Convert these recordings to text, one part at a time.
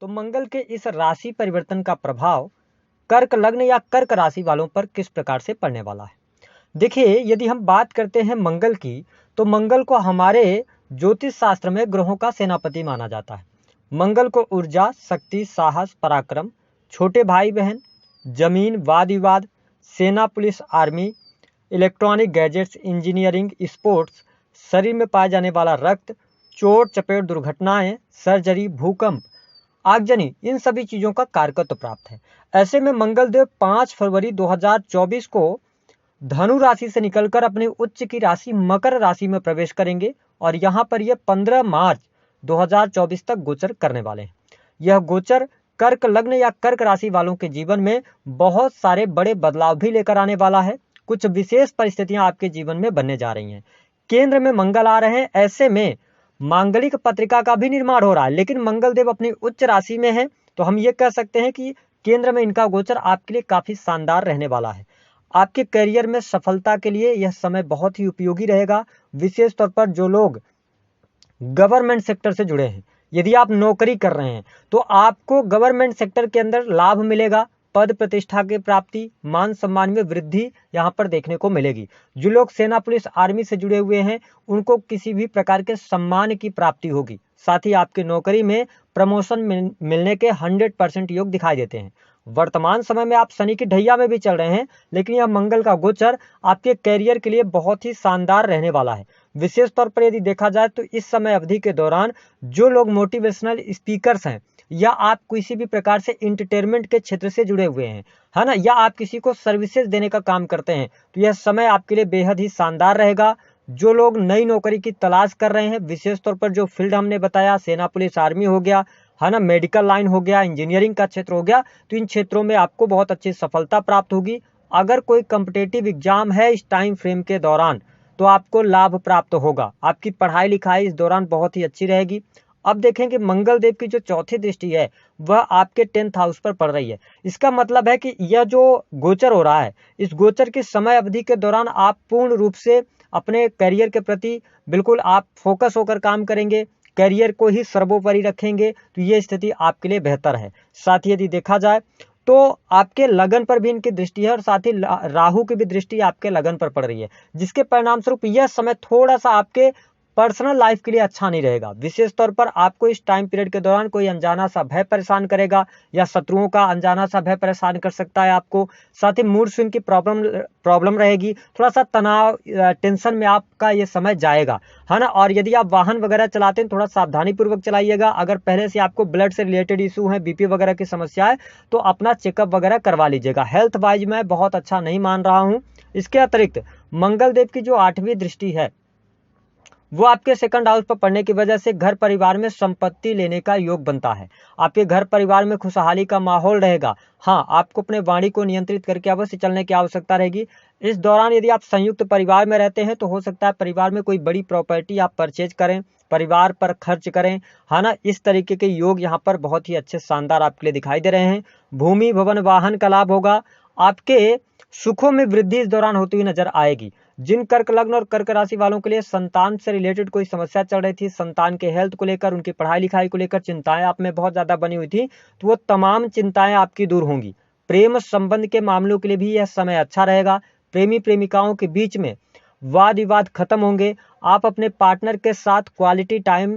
तो मंगल के इस राशि परिवर्तन का प्रभाव कर्क लग्न या कर्क राशि वालों पर किस प्रकार से पड़ने वाला है। देखिए, यदि हम बात करते हैं मंगल की, तो मंगल को हमारे ज्योतिष शास्त्र में ग्रहों का सेनापति माना जाता है। मंगल को ऊर्जा, शक्ति, साहस, पराक्रम, छोटे भाई बहन, जमीन, वाद विवाद, सेना, police, army, electronic gadgets, engineering, sports, शरीर में पाए जाने वाला रक्त, चोट चपेट, दुर्घटनाएं, सर्जरी, भूकंप, आगजनी, इन सभी चीजों का कारकत्व प्राप्त है। ऐसे में मंगल देव 5 फरवरी 2024 को धनु राशि से निकलकर अपनी उच्च की राशि मकर राशि में प्रवेश करेंगे और यहाँ पर यह 15 मार्च 2024 तक गोचर करने वाले हैं। यह गोचर कर्क लग्न या कर्क राशि वालों के जीवन में बहुत सारे बड़े बदलाव भी लेकर आने वाला है। कुछ विशेष परिस्थितियां आपके जीवन में बनने जा रही हैं। केंद्र में मंगल आ रहे हैं, ऐसे में मांगलिक पत्रिका का भी निर्माण हो रहा है, लेकिन मंगल देव अपनी उच्च राशि में है, तो हम ये कह सकते हैं कि केंद्र में इनका गोचर आपके लिए काफी शानदार रहने वाला है। आपके करियर में सफलता के लिए यह समय बहुत ही उपयोगी रहेगा। विशेष तौर पर जो लोग गवर्नमेंट सेक्टर से जुड़े हैं, यदि आप नौकरी कर रहे हैं तो आपको गवर्नमेंट सेक्टर के अंदर लाभ मिलेगा। पद प्रतिष्ठा की प्राप्ति, मान सम्मान में वृद्धि यहाँ पर देखने को मिलेगी। जो लोग सेना, पुलिस, आर्मी से जुड़े हुए हैं, उनको किसी भी प्रकार के सम्मान की प्राप्ति होगी। साथ ही आपकी नौकरी में प्रमोशन मिलने के 100% योग दिखाई देते हैं। वर्तमान समय में आप शनि की ढैया में भी चल रहे हैं, लेकिन यह मंगल का गोचर आपके कैरियर के लिए बहुत ही शानदार रहने वाला है। विशेष तौर पर यदि देखा जाए तो इस समय अवधि के दौरान जो लोग मोटिवेशनल स्पीकर्स हैं, या आप किसी भी प्रकार से इंटरटेनमेंट के क्षेत्र से जुड़े हुए हैं, है ना, या आप किसी को सर्विसेज देने का काम करते हैं, तो यह समय आपके लिए बेहद ही शानदार रहेगा। जो लोग नई नौकरी की तलाश कर रहे हैं, विशेष तौर पर जो फील्ड हमने बताया, सेना, पुलिस, आर्मी हो गया, है ना, मेडिकल लाइन हो गया, इंजीनियरिंग का क्षेत्र हो गया, तो इन क्षेत्रों में आपको बहुत अच्छी सफलता प्राप्त होगी। अगर कोई कॉम्पिटिटिव एग्जाम है इस टाइम फ्रेम के दौरान, तो आपको लाभ प्राप्त होगा। आपकी पढ़ाई लिखाई इस दौरान बहुत ही अच्छी रहेगी। अब देखेंगे मंगल देव की जो चौथी दृष्टि है वह आपके 10th हाउस पर पड़ रही है। इसका मतलब है कि यह जो गोचर हो रहा है, इस गोचर की समय अवधि के दौरान आप पूर्ण रूप से अपने करियर के प्रति बिल्कुल आप फोकस होकर काम करेंगे, करियर को ही सर्वोपरि रखेंगे, तो ये स्थिति आपके लिए बेहतर है। साथ ही यदि देखा जाए तो आपके लगन पर भी इनकी दृष्टि है और साथ ही राहु की भी दृष्टि आपके लगन पर पड़ रही है, जिसके परिणाम स्वरूप यह समय थोड़ा सा आपके पर्सनल लाइफ के लिए अच्छा नहीं रहेगा। विशेष तौर पर आपको इस टाइम पीरियड के दौरान कोई अनजाना सा भय परेशान करेगा, या शत्रुओं का अनजाना सा भय परेशान कर सकता है आपको। साथ ही मूड स्विंग की प्रॉब्लम रहेगी, थोड़ा सा तनाव, टेंशन में आपका ये समय जाएगा, है ना। और यदि आप वाहन वगैरह चलाते हैं, थोड़ा सावधानी पूर्वक चलाइएगा। अगर पहले से आपको ब्लड से रिलेटेड इशू है, बीपी वगैरह की समस्या है, तो अपना चेकअप वगैरह करवा लीजिएगा। हेल्थ वाइज मैं बहुत अच्छा नहीं मान रहा हूँ। इसके अतिरिक्त मंगल देव की जो 8वीं दृष्टि है वो आपके सेकंड हाउस पर पड़ने की वजह से घर परिवार में संपत्ति लेने का योग बनता है। आपके घर परिवार में खुशहाली का माहौल रहेगा। हाँ, आपको अपने वाणी को नियंत्रित करके अवश्य चलने की आवश्यकता रहेगी। इस दौरान यदि आप संयुक्त परिवार में रहते हैं तो हो सकता है परिवार में कोई बड़ी प्रॉपर्टी आप परचेज करें, परिवार पर खर्च करें, है ना। इस तरीके के योग यहाँ पर बहुत ही अच्छे शानदार आपके लिए दिखाई दे रहे हैं। भूमि, भवन, वाहन का लाभ होगा। आपके सुखों में वृद्धि इस दौरान होती हुई नजर आएगी। जिन कर्क लग्न और कर्क राशि वालों के लिए संतान से रिलेटेड कोई समस्या चल रही थी, संतान के हेल्थ को लेकर, उनकी पढ़ाई लिखाई को लेकर चिंताएं आप में बहुत ज्यादा बनी हुई थी, तो वो तमाम चिंताएं आपकी दूर होंगी। प्रेम संबंध के मामलों के लिए भी यह समय अच्छा रहेगा। प्रेमी प्रेमिकाओं के बीच में वाद विवाद खत्म होंगे। आप अपने पार्टनर के साथ क्वालिटी टाइम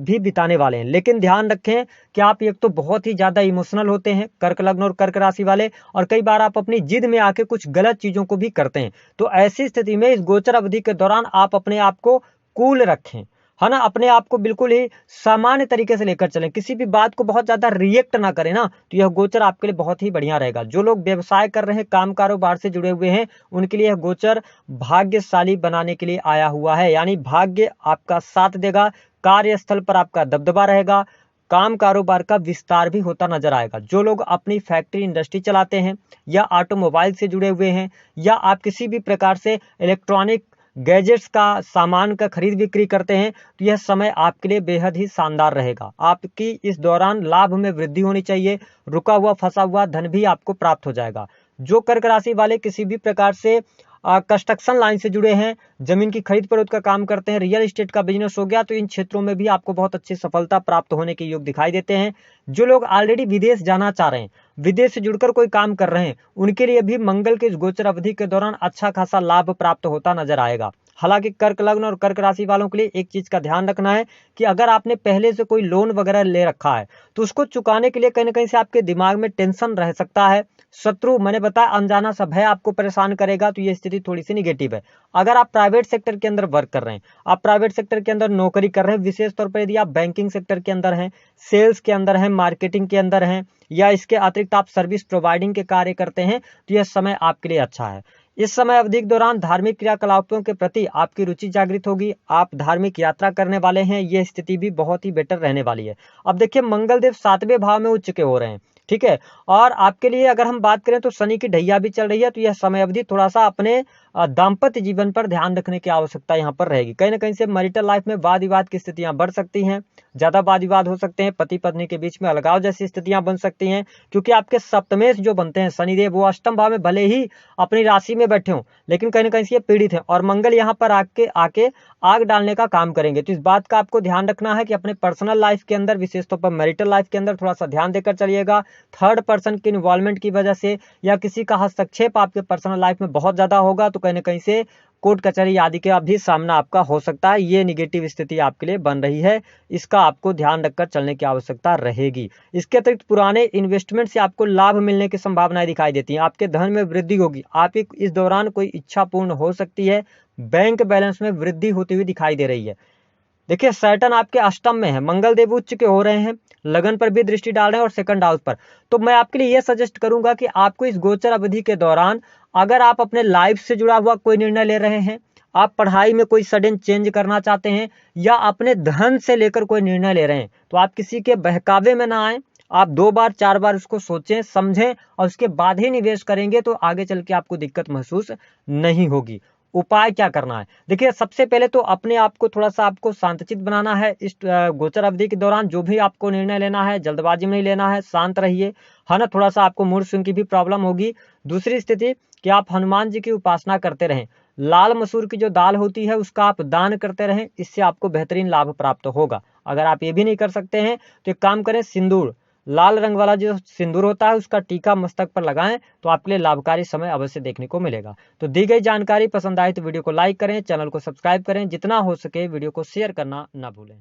भी बिताने वाले हैं, लेकिन ध्यान रखें कि आप एक तो बहुत ही ज्यादा इमोशनल होते हैं, कर्क लग्न और कर्क राशि वाले, और कई बार आप अपनी जिद में आके कुछ गलत चीजों को भी करते हैं। तो ऐसी स्थिति में इस गोचर अवधि के दौरान आप अपने आप को कूल रखें, है ना। अपने आप को बिल्कुल ही सामान्य तरीके से लेकर चलें, किसी भी बात को बहुत ज्यादा रिएक्ट ना करें ना, तो यह गोचर आपके लिए बहुत ही बढ़िया रहेगा। जो लोग व्यवसाय कर रहे हैं, काम कारोबार से जुड़े हुए हैं, उनके लिए यह गोचर भाग्यशाली बनाने के लिए आया हुआ है, यानी भाग्य आपका साथ देगा। कार्यस्थल पर आपका दबदबा रहेगा, काम कारोबार का विस्तार भी होता नजर आएगा। जो लोग अपनी फैक्ट्री इंडस्ट्री चलाते हैं, या ऑटोमोबाइल से जुड़े हुए हैं, या आप किसी भी प्रकार से इलेक्ट्रॉनिक गैजेट्स का सामान का खरीद बिक्री करते हैं, तो यह समय आपके लिए बेहद ही शानदार रहेगा। आपकी इस दौरान लाभ में वृद्धि होनी चाहिए। रुका हुआ फंसा हुआ धन भी आपको प्राप्त हो जाएगा। जो कर्क राशि वाले किसी भी प्रकार से कंस्ट्रक्शन लाइन से जुड़े हैं, जमीन की खरीद फरोख्त का काम करते हैं, रियल एस्टेट का बिजनेस हो गया, तो इन क्षेत्रों में भी आपको बहुत अच्छी सफलता प्राप्त होने के योग दिखाई देते हैं। जो लोग ऑलरेडी विदेश जाना चाह रहे हैं, विदेश से जुड़कर कोई काम कर रहे हैं, उनके लिए भी मंगल के इस गोचर अवधि के दौरान अच्छा खासा लाभ प्राप्त होता नजर आएगा। हालांकि कर्क लग्न और कर्क राशि वालों के लिए एक चीज का ध्यान रखना है कि अगर आपने पहले से कोई लोन वगैरह ले रखा है तो उसको चुकाने के लिए कहीं ना कहीं से आपके दिमाग में टेंशन रह सकता है। शत्रु, मैंने बताया, अनजाना सा भय आपको परेशान करेगा, तो ये स्थिति थोड़ी सी निगेटिव है। अगर आप प्राइवेट सेक्टर के अंदर वर्क कर रहे हैं, आप प्राइवेट सेक्टर के अंदर नौकरी कर रहे हैं, विशेष तौर पर यदि आप बैंकिंग सेक्टर के अंदर हैं, सेल्स के अंदर हैं, मार्केटिंग के अंदर हैं, या इसके अतिरिक्त आप सर्विस प्रोवाइडिंग के कार्य करते हैं, तो यह समय आपके लिए अच्छा है। इस समय अवधि के दौरान धार्मिक क्रियाकलापों के प्रति आपकी रुचि जागृत होगी, आप धार्मिक यात्रा करने वाले हैं, यह स्थिति भी बहुत ही बेटर रहने वाली है। अब देखिए, मंगल देव 7वें भाव में उच्च के हो रहे हैं, ठीक है, और आपके लिए अगर हम बात करें तो शनि की ढैया भी चल रही है, तो यह समय अवधि थोड़ा सा अपने दाम्पत्य जीवन पर ध्यान रखने की आवश्यकता यहाँ पर रहेगी। कहीं ना कहीं से मैरिटल लाइफ में वाद विवाद की स्थितियां बढ़ सकती हैं, ज्यादा वाद विवाद हो सकते हैं, पति पत्नी के बीच में अलगाव जैसी स्थितियां बन सकती हैं, क्योंकि आपके सप्तमेश जो बनते हैं शनिदेव, वो अष्टम भाव में भले ही अपनी राशि में बैठे हों, लेकिन कहीं ना कहीं से ये पीड़ित है, और मंगल यहाँ पर आके आग डालने का काम करेंगे। तो इस बात का आपको ध्यान रखना है कि अपने पर्सनल लाइफ के अंदर, विशेष तौर पर मैरिटल लाइफ के अंदर थोड़ा सा ध्यान देकर चलिएगा। थर्ड पर्सन की इन्वॉल्वमेंट की वजह से या किसी का हस्तक्षेप आपके पर्सनल लाइफ में बहुत ज्यादा होगा, तो कहीं ना कहीं से कोर्ट कचहरी आदि का भी सामना आपका हो सकता है। ये निगेटिव स्थिति आपके लिए बन रही है, इसका आपको ध्यान रखकर चलने की आवश्यकता रहेगी। इसके अतिरिक्त पुराने इन्वेस्टमेंट से आपको लाभ मिलने की संभावनाएं दिखाई देती हैं, आपके धन में वृद्धि होगी, आपकी इस दौरान कोई इच्छा पूर्ण हो सकती है, बैंक बैलेंस में वृद्धि होती हुई दिखाई दे रही है। देखिए, सैटर्न आपके अष्टम में है, मंगल देव उच्च के हो रहे हैं, लगन पर भी दृष्टि डाल रहे हैं और सेकंड हाउस पर। तो मैं आपके लिए यह सजेस्ट करूंगा कि आपको इस गोचर अवधि के दौरान, अगर आप अपने लाइफ से जुड़ा हुआ कोई निर्णय ले रहे हैं, आप पढ़ाई में कोई सडन चेंज करना चाहते हैं, या अपने धन से लेकर कोई निर्णय ले रहे हैं, तो आप किसी के बहकावे में ना आए। आप 2 बार 4 बार उसको सोचें, समझें, और उसके बाद ही निवेश करेंगे, तो आगे चल के आपको दिक्कत महसूस नहीं होगी। उपाय क्या करना है? देखिए, सबसे पहले तो अपने आप को थोड़ा सा आपको शांतचित बनाना है। इस गोचर अवधि के दौरान जो भी आपको निर्णय लेना है, जल्दबाजी में नहीं लेना है, शांत रहिए, है ना। थोड़ा सा आपको मूड स्विंग की भी प्रॉब्लम होगी। दूसरी स्थिति कि आप हनुमान जी की उपासना करते रहें, लाल मसूर की जो दाल होती है उसका आप दान करते रहें, इससे आपको बेहतरीन लाभ प्राप्त होगा। अगर आप ये भी नहीं कर सकते हैं तो एक काम करें, सिंदूर, लाल रंग वाला जो सिंदूर होता है उसका टीका मस्तक पर लगाएं, तो आपके लिए लाभकारी समय अवश्य देखने को मिलेगा। तो दी गई जानकारी पसंद आए तो वीडियो को लाइक करें, चैनल को सब्सक्राइब करें, जितना हो सके वीडियो को शेयर करना ना भूलें।